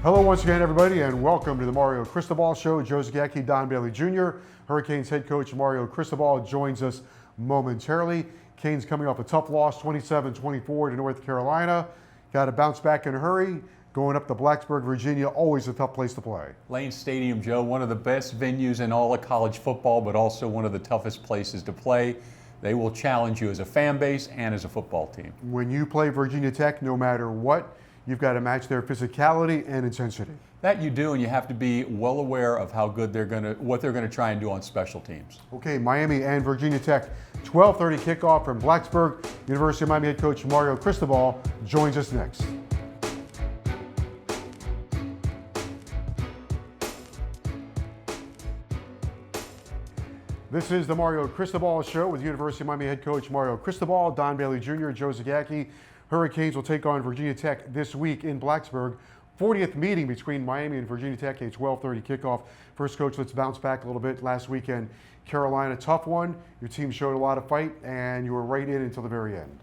Hello once again, everybody, and welcome to the Mario Cristobal Show. Joe Zagacki, Don Bailey Jr., Hurricanes head coach Mario Cristobal joins us momentarily. Canes coming off a tough loss, 27-24 to North Carolina. Got to bounce back in a hurry. Going up to Blacksburg, Virginia, always a tough place to play. Lane Stadium, Joe, one of the best venues in all of college football, but also one of the toughest places to play. They will challenge you as a fan base and as a football team. When you play Virginia Tech, no matter what, you've got to match their physicality and intensity. That you do, and you have to be well aware of how good what they're gonna try and do on special teams. Okay, Miami and Virginia Tech, 12:30 kickoff from Blacksburg. University of Miami head coach Mario Cristobal joins us next. This is the Mario Cristobal Show with University of Miami head coach Mario Cristobal, Don Bailey Jr., Joe Zagacki. Hurricanes will take on Virginia Tech this week in Blacksburg. 40th meeting between Miami and Virginia Tech, a 12:30 kickoff. First, coach, let's bounce back a little bit. Last weekend, Carolina, tough one. Your team showed a lot of fight, and you were right in until the very end.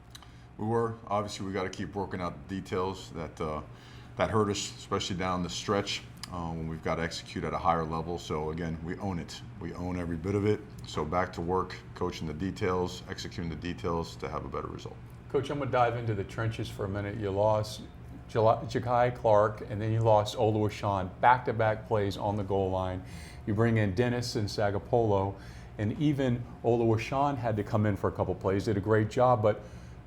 We were. Obviously, we got to keep working out the details that hurt us, especially down the stretch when we've got to execute at a higher level. So again, we own it. We own every bit of it. So back to work, coaching the details, executing the details to have a better result. Coach, I'm going to dive into the trenches for a minute. You lost Ja'Kai Clark, and then you lost Oluwaseun, back-to-back plays on the goal line. You bring in Dennis and Sagapolo, and even Oluwaseun had to come in for a couple plays, did a great job, but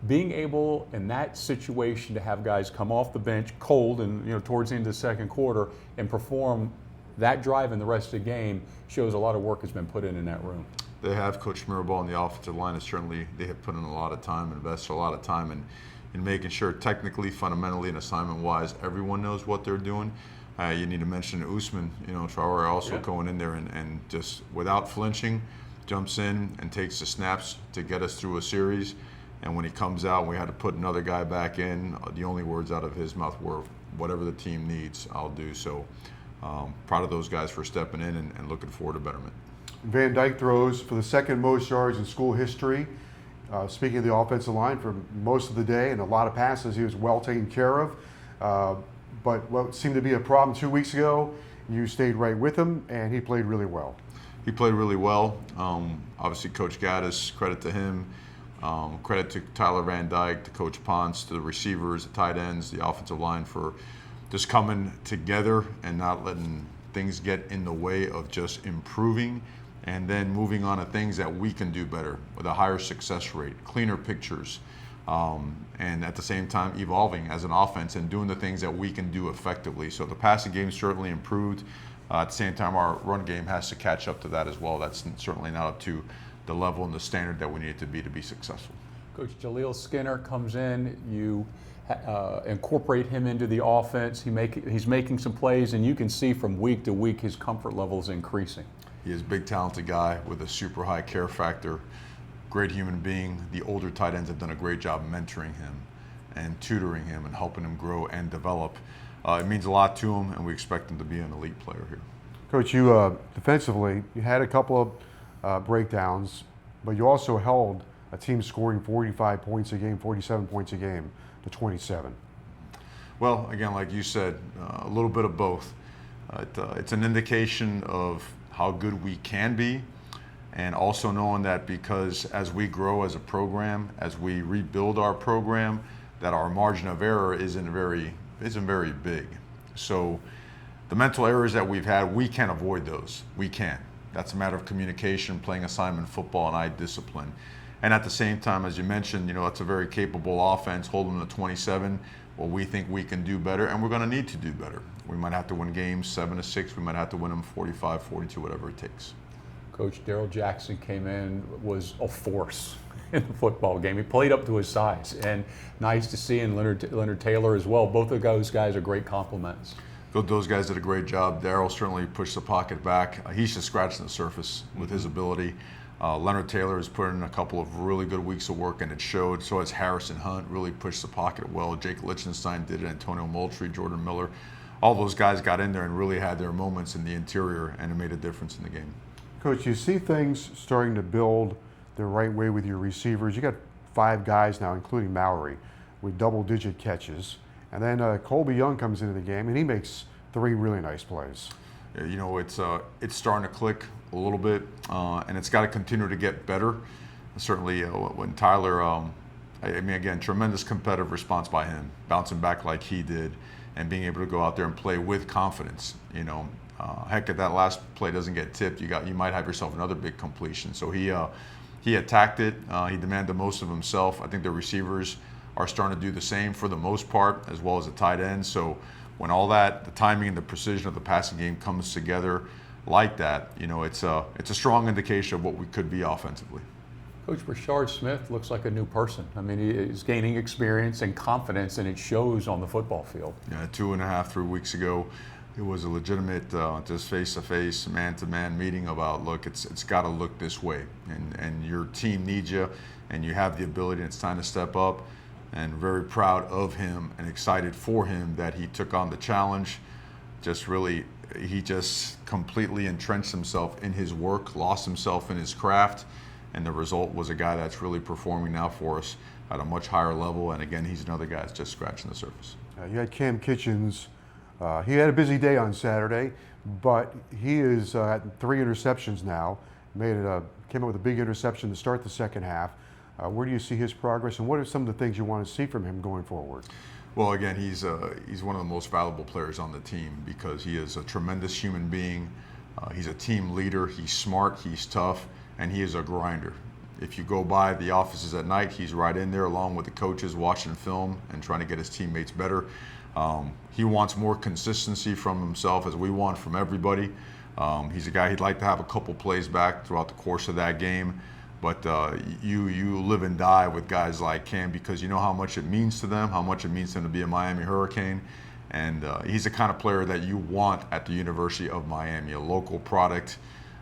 being able in that situation to have guys come off the bench cold and towards the end of the second quarter and perform that drive in the rest of the game shows a lot of work has been put in that room. They have. Coach Mirabal and the offensive line is certainly, they have put in a lot of time, invested a lot of time in making sure technically, fundamentally, and assignment-wise, everyone knows what they're doing. You need to mention Usman, Traore also going in there and just without flinching, jumps in and takes the snaps to get us through a series. And when he comes out, we had to put another guy back in. The only words out of his mouth were, whatever the team needs, I'll do. So proud of those guys for stepping in and looking forward to betterment. Van Dyke throws for the second most yards in school history. Speaking of the offensive line, for most of the day and a lot of passes, he was well taken care of. But what seemed to be a problem 2 weeks ago, you stayed right with him, and he played really well. He played really well. Obviously, Coach Gaddis, credit to him. Credit to Tyler Van Dyke, to Coach Ponce, to the receivers, the tight ends, the offensive line for just coming together and not letting things get in the way of just improving and then moving on to things that we can do better with a higher success rate, cleaner pictures, and at the same time evolving as an offense and doing the things that we can do effectively. So the passing game certainly improved. At the same time, our run game has to catch up to that as well. That's certainly not up to the level and the standard that we need it to be successful. Coach Jaleel Skinner comes in, you incorporate him into the offense, he's making some plays, and you can see from week to week his comfort level is increasing. He is a big, talented guy with a super high care factor, great human being. The older tight ends have done a great job mentoring him and tutoring him and helping him grow and develop. It means a lot to him, and we expect him to be an elite player here. Coach, you defensively, you had a couple of breakdowns, but you also held a team scoring 45 points a game, 47 points a game to 27. Well, again, like you said, a little bit of both. It's an indication of how good we can be, and also knowing that because as we grow as a program, as we rebuild our program, that our margin of error isn't very big. So the mental errors that we've had, we can avoid those. We can. That's a matter of communication, playing assignment football, and eye discipline. And at the same time, as you mentioned, it's a very capable offense, holding them to 27. Well, we think we can do better, and we're going to need to do better. We might have to win games 7-6. We might have to win them 45, 42, whatever it takes. Coach Darrell Jackson came in, was a force in the football game. He played up to his size, and nice to see, and Leonard Taylor as well. Both of those guys are great compliments. Those guys did a great job. Darrell certainly pushed the pocket back. He's just scratching the surface with his ability. Leonard Taylor has put in a couple of really good weeks of work, and it showed. So has Harrison Hunt, really pushed the pocket well. Jake Lichtenstein did it, Antonio Moultrie, Jordan Miller. All those guys got in there and really had their moments in the interior, and it made a difference in the game. Coach, you see things starting to build the right way with your receivers. You got 5 guys now, including Mallory, with double-digit catches. And then Colby Young comes into the game, and he makes 3 really nice plays. You know, it's starting to click a little bit, and it's got to continue to get better. Certainly, when Tyler, I mean, again, tremendous competitive response by him, bouncing back like he did, and being able to go out there and play with confidence. You know, heck, if that last play doesn't get tipped, you might have yourself another big completion. So he attacked it. He demanded the most of himself. I think the receivers are starting to do the same for the most part, as well as the tight end. So when all that, the timing and the precision of the passing game comes together like that, you know, it's a strong indication of what we could be offensively. Coach, Rashard Smith looks like a new person. I mean, he's gaining experience and confidence, and it shows on the football field. Yeah, 2.5, 3 weeks ago, it was a legitimate, just face-to-face, man-to-man meeting about, look, it's got to look this way, and your team needs you, and you have the ability, and it's time to step up. And very proud of him and excited for him that he took on the challenge. He just completely entrenched himself in his work, lost himself in his craft, and the result was a guy that's really performing now for us at a much higher level. And again, he's another guy that's just scratching the surface. You had Cam Kitchens. He had a busy day on Saturday, but he is at 3 interceptions now. Came up with a big interception to start the second half. Where do you see his progress, and what are some of the things you want to see from him going forward? Well, again, he's one of the most valuable players on the team because he is a tremendous human being. He's a team leader. He's smart. He's tough, and he is a grinder. If you go by the offices at night, he's right in there along with the coaches watching film and trying to get his teammates better. He wants more consistency from himself, as we want from everybody. He's a guy he'd like to have a couple plays back throughout the course of that game. But you live and die with guys like Cam because you know how much it means to them, how much it means to them to be a Miami Hurricane. And he's the kind of player that you want at the University of Miami, a local product,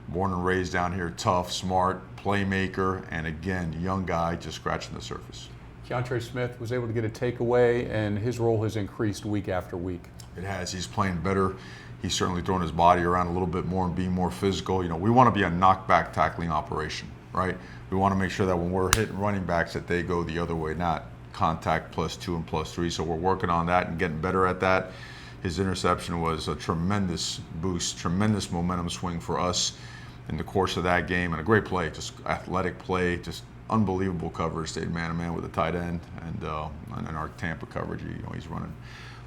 born and raised down here, tough, smart, playmaker, and again, young guy just scratching the surface. Keontre Smith was able to get a takeaway, and his role has increased week after week. It has. He's playing better. He's certainly throwing his body around a little bit more and being more physical. You know, we want to be a knockback tackling operation, right? We want to make sure that when we're hitting running backs that they go the other way, not contact +2 and +3. So we're working on that and getting better at that. His interception was a tremendous boost, tremendous momentum swing for us in the course of that game, and a great play, just athletic play, just unbelievable coverage. Stayed man-to-man with the tight end, and in our Tampa coverage, you know, he's running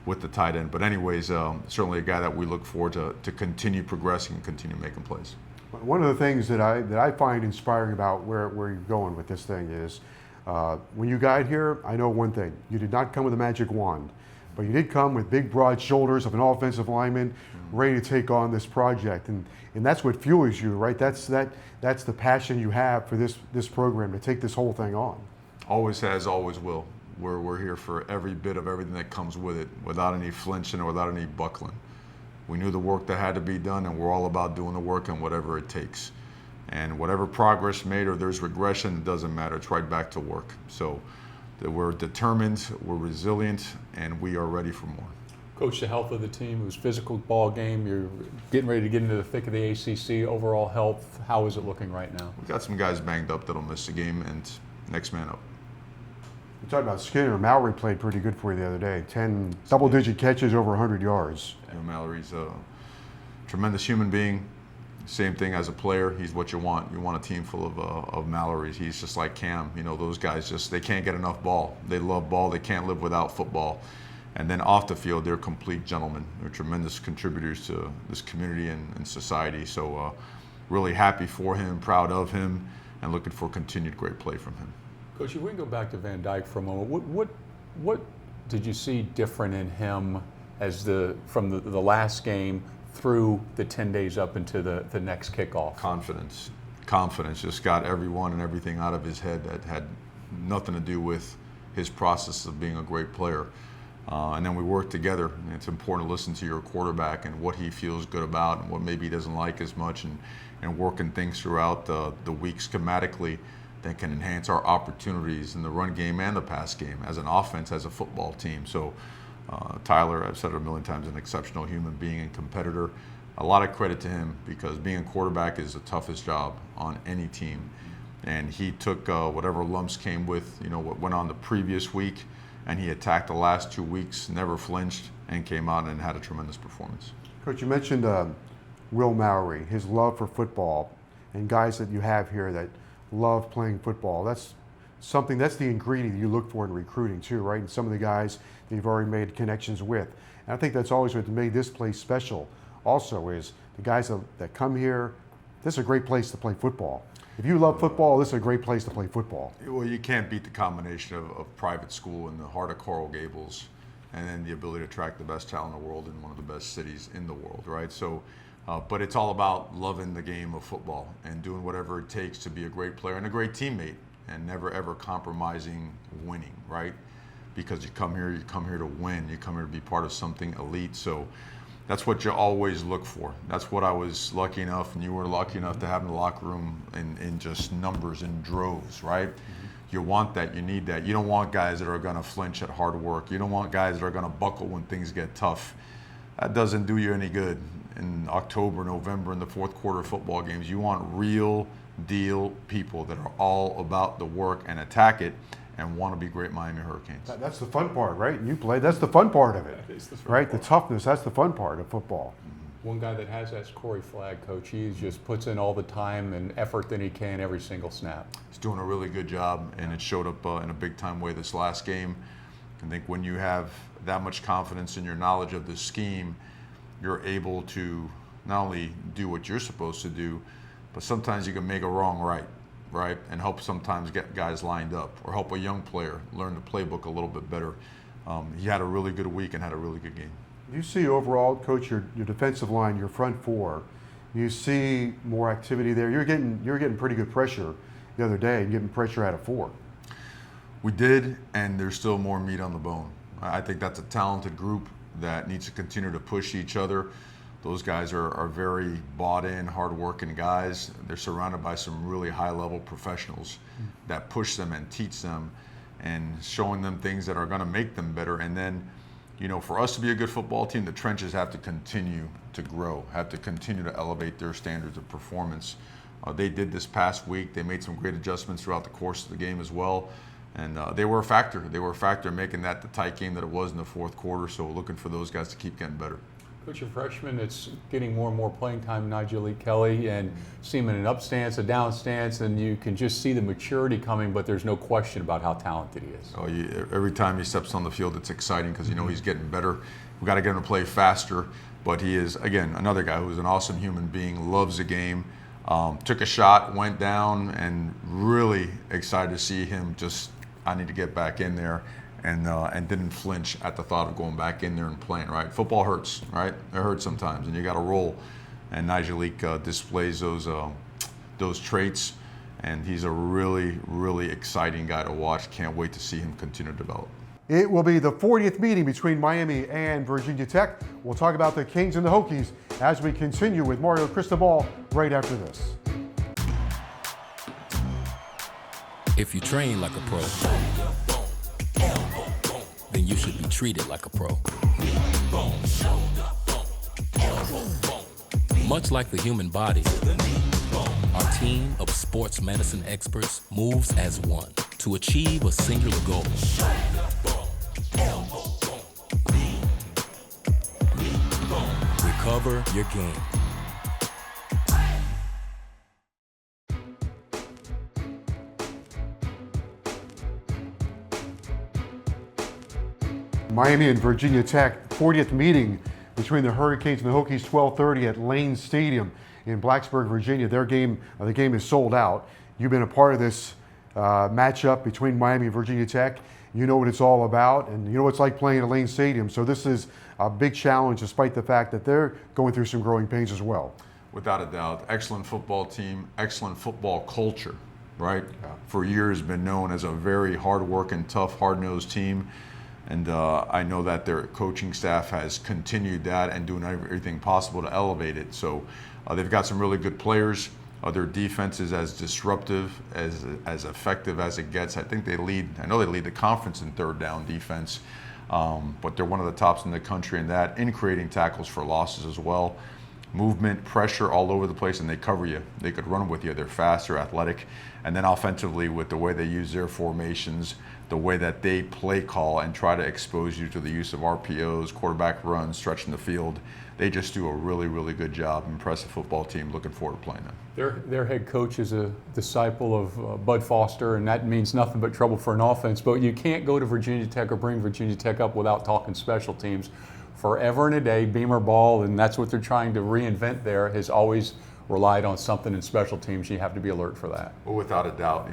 with the tight end. But anyways, certainly a guy that we look forward to continue progressing and continue making plays. One of the things that I find inspiring about where you're going with this thing is when you got here, I know one thing: you did not come with a magic wand, but you did come with big, broad shoulders of an offensive lineman ready to take on this project, and that's what fuels you, right? That's the passion you have for this program to take this whole thing on. Always has, always will. We're here for every bit of everything that comes with it, without any flinching or without any buckling. We knew the work that had to be done, and we're all about doing the work and whatever it takes. And whatever progress made or there's regression, it doesn't matter. It's right back to work. So we're determined, we're resilient, and we are ready for more. Coach, the health of the team, it was a physical ball game. You're getting ready to get into the thick of the ACC. Overall health, how is it looking right now? We've got some guys banged up that'll miss the game, and next man up. You talked about Skinner. Mallory played pretty good for you the other day. 10 double-digit catches, over 100 yards. You know, Mallory's a tremendous human being. Same thing as a player. He's what you want. You want a team full of Mallorys. He's just like Cam. You know, those guys they can't get enough ball. They love ball. They can't live without football. And then off the field, they're complete gentlemen. They're tremendous contributors to this community and society. So really happy for him, proud of him, and looking for continued great play from him. Coach, if we can go back to Van Dyke for a moment, what did you see different in him from the last game through the 10 days up into the next kickoff? Confidence just got everyone and everything out of his head that had nothing to do with his process of being a great player. And then we work together, and it's important to listen to your quarterback and what he feels good about and what maybe he doesn't like as much, and working things throughout the week schematically that can enhance our opportunities in the run game and the pass game as an offense, as a football team. So Tyler, I've said it a million times, an exceptional human being and competitor. A lot of credit to him because being a quarterback is the toughest job on any team. And he took whatever lumps came with, what went on the previous week and he attacked the last 2 weeks, never flinched, and came out and had a tremendous performance. Coach, you mentioned Will Mowry, his love for football, and guys that you have here that love playing football. That's the ingredient you look for in recruiting too, right? And some of the guys that you've already made connections with. And I think that's always what made this place special also is the guys that come here. This is a great place to play football. If you love football, this is a great place to play football. Well, you can't beat the combination of private school in the heart of Coral Gables and then the ability to attract the best talent in the world in one of the best cities in the world, right? So, but it's all about loving the game of football and doing whatever it takes to be a great player and a great teammate and never ever compromising winning, right? Because you come here to win. You come here to be part of something elite. So that's what you always look for. That's what I was lucky enough, and you were lucky enough to have in the locker room in just numbers and droves, right? Mm-hmm. You want that, you need that. You don't want guys that are going to flinch at hard work. You don't want guys that are going to buckle when things get tough. That doesn't do you any good in October, November, in the fourth quarter football games. You want real deal people that are all about the work and attack it and want to be great Miami Hurricanes. That's the fun part, right? You play, that's the fun part of it, right? Part. The toughness, that's the fun part of football. One guy that has that's Corey Flagg, Coach. He just puts in all the time and effort that he can every single snap. He's doing a really good job, and it showed up in a big-time way this last game. I think when you have that much confidence in your knowledge of the scheme, you're able to not only do what you're supposed to do, but sometimes you can make a wrong right, and help sometimes get guys lined up or help a young player learn the playbook a little bit better. He had a really good week and had a really good game. You see overall, Coach, your defensive line, your front four, you see more activity there. You're getting pretty good pressure the other day and getting pressure out of four. We did, and there's still more meat on the bone. I think that's a talented group that needs to continue to push each other. Those guys are very bought in, hard-working guys. They're surrounded by some really high-level professionals that push them and teach them and showing them things that are going to make them better. And then, you know, for us to be a good football team, the trenches have to continue to grow, have to continue to elevate their standards of performance. They did this past week. They made some great adjustments throughout the course of the game as well. And they were a factor. They were a factor in making that the tight game that it was in the fourth quarter. So looking for those guys to keep getting better. Coach, a freshman that's getting more and more playing time, Nigel Kelly, and see him in an up stance, a down stance, and you can just see the maturity coming, but there's no question about how talented he is. Oh, every time he steps on the field, it's exciting because you know he's getting better. We've got to get him to play faster, but he is, again, another guy who's an awesome human being, loves the game, took a shot, went down, and really excited to see him just, I need to get back in there. And didn't flinch at the thought of going back in there and playing, right? Football hurts, right? It hurts sometimes, and you got to roll. And Nigel displays those traits, and he's a really, really exciting guy to watch. Can't wait to see him continue to develop. It will be the 40th meeting between Miami and Virginia Tech. We'll talk about the Kings and the Hokies as we continue with Mario Cristobal right after this. If you train like a pro, then you should be treated like a pro. Much like the human body, our team of sports medicine experts moves as one to achieve a singular goal. Recover your game. Miami and Virginia Tech, 40th meeting between the Hurricanes and the Hokies, 12:30 at Lane Stadium in Blacksburg, Virginia. The game is sold out. You've been a part of this matchup between Miami and Virginia Tech. You know what it's all about, and you know what it's like playing at Lane Stadium. So this is a big challenge, despite the fact that they're going through some growing pains as well. Without a doubt, excellent football team, excellent football culture, right? Yeah. For years been known as a very hard-working, tough, hard-nosed team. And I know that their coaching staff has continued that and doing everything possible to elevate it. So they've got some really good players. Their defense is as disruptive, as effective as it gets. I know they lead the conference in third down defense, but they're one of the tops in the country in that, in creating tackles for losses as well. movement, pressure all over the place, and they cover you. They could run with you. They're fast, they're athletic. And then offensively, with the way they use their formations, the way that they play call and try to expose you to the use of RPOs, quarterback runs, stretching the field, they just do a really, really good job. Impressive football team. Looking forward to playing them. Their head coach is a disciple of Bud Foster, and that means nothing but trouble for an offense. But you can't go to Virginia Tech or bring Virginia Tech up without talking special teams. Forever and a day, Beamer ball, and that's what they're trying to reinvent there, has always relied on something in special teams. You have to be alert for that. Well, without a doubt,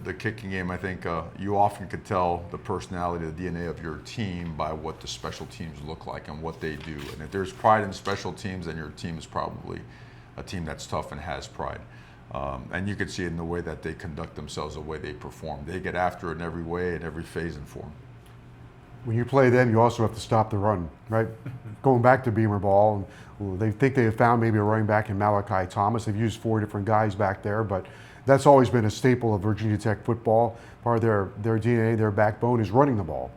the kicking game, I think you often could tell the personality, the DNA of your team by what the special teams look like and what they do. And if there's pride in special teams, then your team is probably a team that's tough and has pride. And you can see it in the way that they conduct themselves, the way they perform. They get after it in every way, in every phase and form. When you play them, you also have to stop the run, right? Going back to Beamer ball, they think they have found maybe a running back in Malachi Thomas. They've used 4 different guys back there, but that's always been a staple of Virginia Tech football. Part of their DNA, their backbone is running the ball.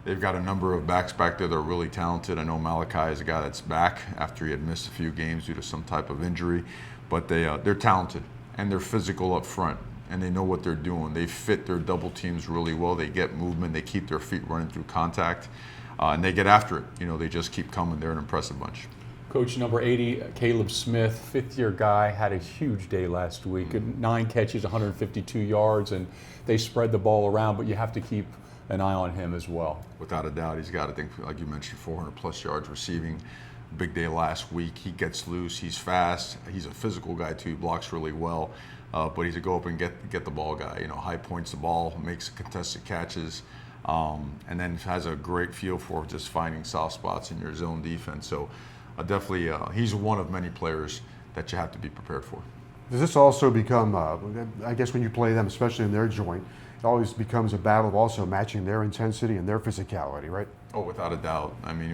They've got a number of backs back there that are really talented. I know Malachi is a guy that's back after he had missed a few games due to some type of injury, but they're talented and they're physical up front. And they know what they're doing. They fit their double teams really well. They get movement. They keep their feet running through contact, and they get after it. They just keep coming. They're an impressive bunch. Coach number 80, Caleb Smith, fifth-year guy, had a huge day last week. 9 catches, 152 yards, and they spread the ball around, but you have to keep an eye on him as well. Without a doubt, he's got, I think, like you mentioned, 400-plus yards receiving. Big day last week. He gets loose. He's fast. He's a physical guy, too. He blocks really well. But he's a go up and get the ball guy. High points the ball, makes contested catches, and then has a great feel for just finding soft spots in your zone defense. So definitely, he's one of many players that you have to be prepared for. Does this also become, I guess when you play them, especially in their joint, it always becomes a battle of also matching their intensity and their physicality, right? Oh, without a doubt. I mean,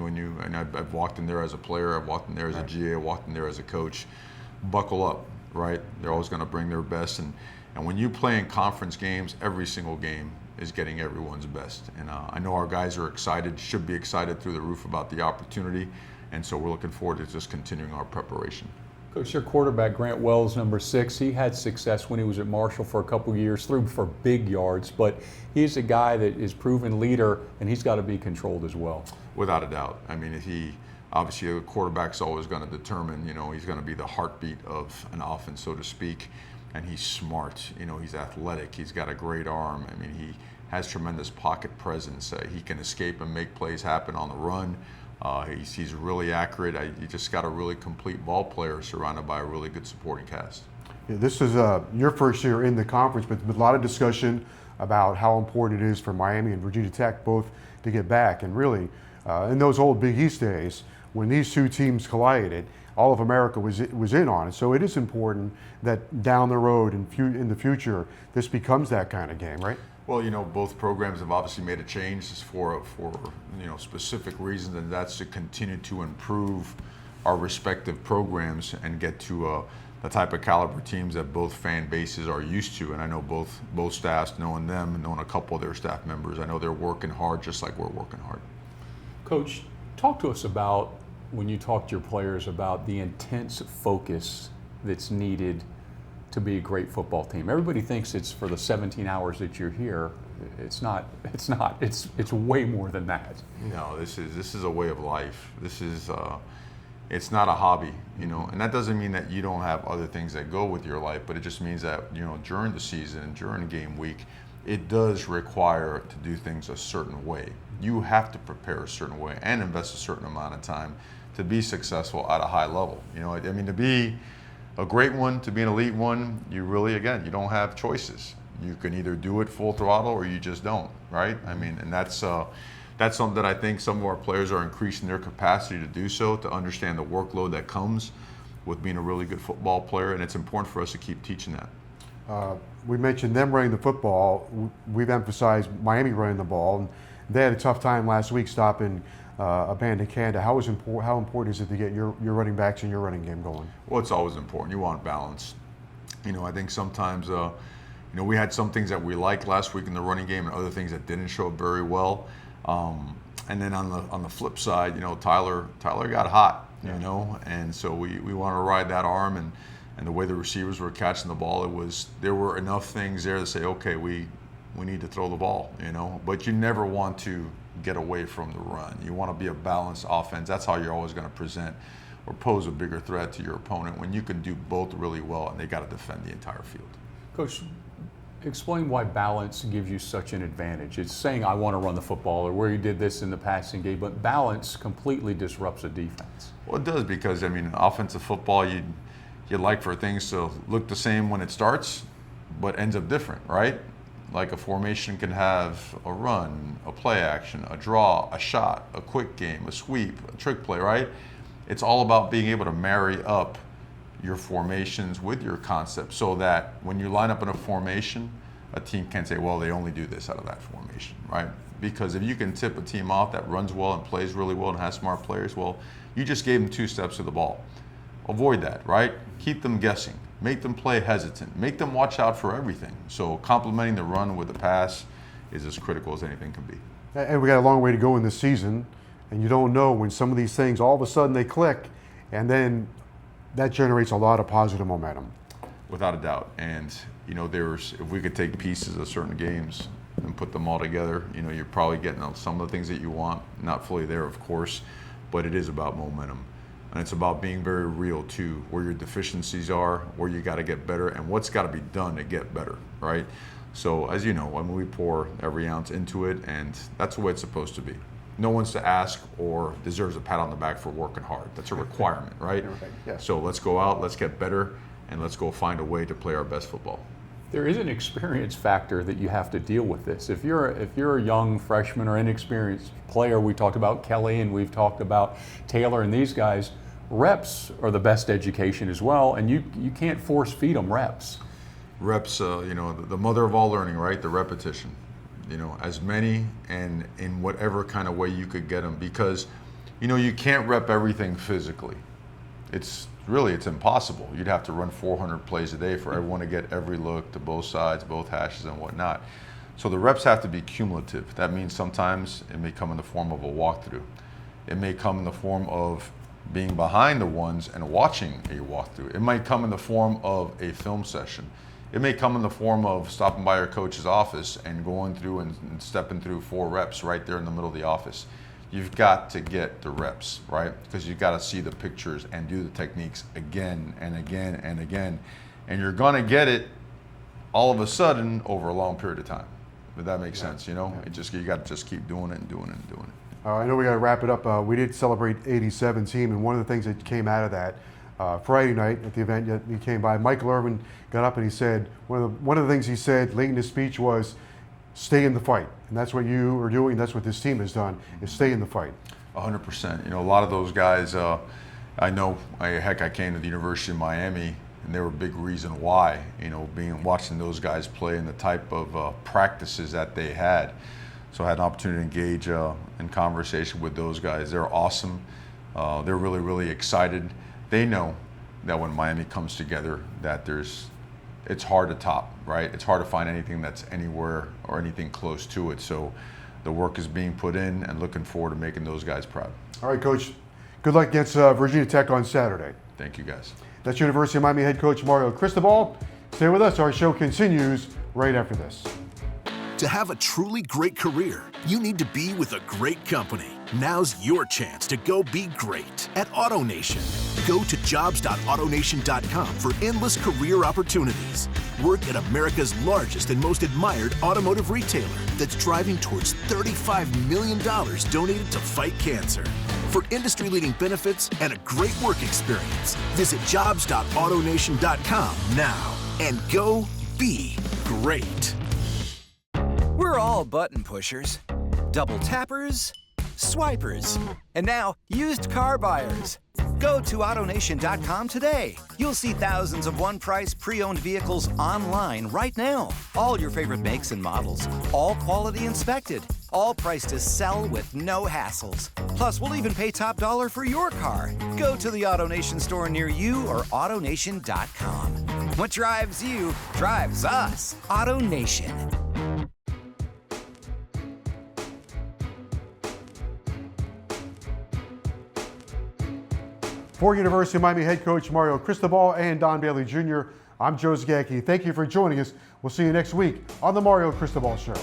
I've walked in there as a player, I've walked in there as a GA, I've walked in there as a coach. Buckle up. Right? They're always going to bring their best. And when you play in conference games, every single game is getting everyone's best. And I know our guys are excited, should be excited through the roof about the opportunity. And so we're looking forward to just continuing our preparation. Coach, your quarterback, Grant Wells, number 6, he had success when he was at Marshall for a couple years, threw for big yards, but he's a guy that is proven leader, and he's got to be controlled as well. Without a doubt. I mean, obviously, the quarterback's always going to determine, he's going to be the heartbeat of an offense, so to speak. And he's smart, he's athletic, he's got a great arm. I mean, he has tremendous pocket presence. He can escape and make plays happen on the run. He's really accurate. You just got a really complete ball player surrounded by a really good supporting cast. Yeah, this is your first year in the conference, but with a lot of discussion about how important it is for Miami and Virginia Tech both to get back. And really, in those old Big East days, when these two teams collided, all of America was in on it. So it is important that down the road in the future, this becomes that kind of game, right? Well, both programs have obviously made a change for specific reasons, and that's to continue to improve our respective programs and get to the type of caliber teams that both fan bases are used to. And I know both staffs, knowing them and knowing a couple of their staff members, I know they're working hard just like we're working hard. Coach, talk to us about, when you talk to your players, about the intense focus that's needed to be a great football team. Everybody thinks it's for the 17 hours that you're here. It's not. It's way more than that. No, this is a way of life. It's not a hobby, and that doesn't mean that you don't have other things that go with your life, but it just means that, during the season, during game week, it does require to do things a certain way. You have to prepare a certain way and invest a certain amount of time to be successful at a high level. To be a great one, to be an elite one, you don't have choices. You can either do it full throttle or you just don't, right? And that's something that I think some of our players are increasing their capacity to do so, to understand the workload that comes with being a really good football player, and it's important for us to keep teaching that. We mentioned them running the football. We've emphasized Miami running the ball. And they had a tough time last week stopping Abandon Canada. How important is it to get your running backs and your running game going? Well, it's always important. You want balance. I think sometimes, we had some things that we liked last week in the running game and other things that didn't show up very well. And then on the flip side, Tyler got hot. you know, and so we want to ride that arm, and the way the receivers were catching the ball, there were enough things there to say, okay, we need to throw the ball, you know, but you never want to get away from the run. You want to be a balanced offense. That's how you're always going to present or pose a bigger threat to your opponent, when you can do both really well and they got to defend the entire field. Coach, explain why balance gives you such an advantage. It's saying I want to run the football, or where you did this in the passing game, but balance completely disrupts a defense. Well, it does, because I mean, offensive football, you'd like for things to look the same when it starts, but ends up different, right? Like a formation can have a run, a play action, a draw, a shot, a quick game, a sweep, a trick play, right? It's all about being able to marry up your formations with your concepts, so that when you line up in a formation, a team can say, well, they only do this out of that formation, right? Because if you can tip a team off that runs well and plays really well and has smart players, well, you just gave them 2 steps to the ball. Avoid that, right? Keep them guessing. Make them play hesitant. Make them watch out for everything. So complementing the run with the pass is as critical as anything can be. And we got a long way to go in this season, and you don't know when some of these things, all of a sudden they click, and then that generates a lot of positive momentum. Without a doubt. And, you know, if we could take pieces of certain games and put them all together, you know, you're probably getting some of the things that you want. Not fully there, of course, but it is about momentum. And it's about being very real too, where your deficiencies are, where you got to get better, and what's got to be done to get better, right? So as you know, I mean, we pour every ounce into it, and that's the way it's supposed to be. No one's to ask or deserves a pat on the back for working hard. That's a requirement, right? Yeah. So let's go out, let's get better, and let's go find a way to play our best football. There is an experience factor that you have to deal with this. If you're a young freshman or inexperienced player, we talked about Kelly and we've talked about Taylor and these guys, reps are the best education as well, and you can't force feed them reps. Reps, you know, the mother of all learning, right? The repetition. You know, as many and in whatever kind of way you could get them, because, you know, you can't rep everything physically. It's impossible. You'd have to run 400 plays a day for everyone to get every look to both sides, both hashes and whatnot. So the reps have to be cumulative. That means sometimes it may come in the form of a walkthrough. It may come in the form of being behind the ones and watching a walkthrough. It might come in the form of a film session. It may come in the form of stopping by your coach's office and going through and stepping through 4 reps right there in the middle of the office. You've got to get the reps, right? Because you've got to see the pictures and do the techniques again and again and again. And you're going to get it all of a sudden over a long period of time. If that makes sense, you know? You got to just keep doing it and doing it and doing it. I know we got to wrap it up. We did celebrate 87 team, and one of the things that came out of that Friday night at the event that he came by, Michael Irvin got up and he said, one of the things he said late in his speech was, stay in the fight. And that's what you are doing, that's what this team has done, is stay in the fight. 100%. You know, a lot of those guys, I know, I came to the University of Miami, and they were a big reason why, you know, watching those guys play and the type of practices that they had. So I had an opportunity to engage in conversation with those guys. They're awesome. They're really, really excited. They know that when Miami comes together, that it's hard to top, right? It's hard to find anything that's anywhere or anything close to it. So the work is being put in, and looking forward to making those guys proud. All right, Coach. Good luck against Virginia Tech on Saturday. Thank you, guys. That's University of Miami head coach Mario Cristobal. Stay with us. Our show continues right after this. To have a truly great career, you need to be with a great company. Now's your chance to go be great at AutoNation. Go to jobs.autonation.com for endless career opportunities. Work at America's largest and most admired automotive retailer that's driving towards $35 million donated to fight cancer. For industry-leading benefits and a great work experience, visit jobs.autonation.com now and go be great. We're all button pushers, double tappers, swipers, and now used car buyers. Go to AutoNation.com today. You'll see thousands of one-price pre-owned vehicles online right now. All your favorite makes and models, all quality inspected, all priced to sell with no hassles. Plus, we'll even pay top dollar for your car. Go to the AutoNation store near you or AutoNation.com. What drives you drives us. AutoNation. For University of Miami head coach Mario Cristobal and Don Bailey Jr., I'm Joe Zagacki. Thank you for joining us. We'll see you next week on the Mario Cristobal Show.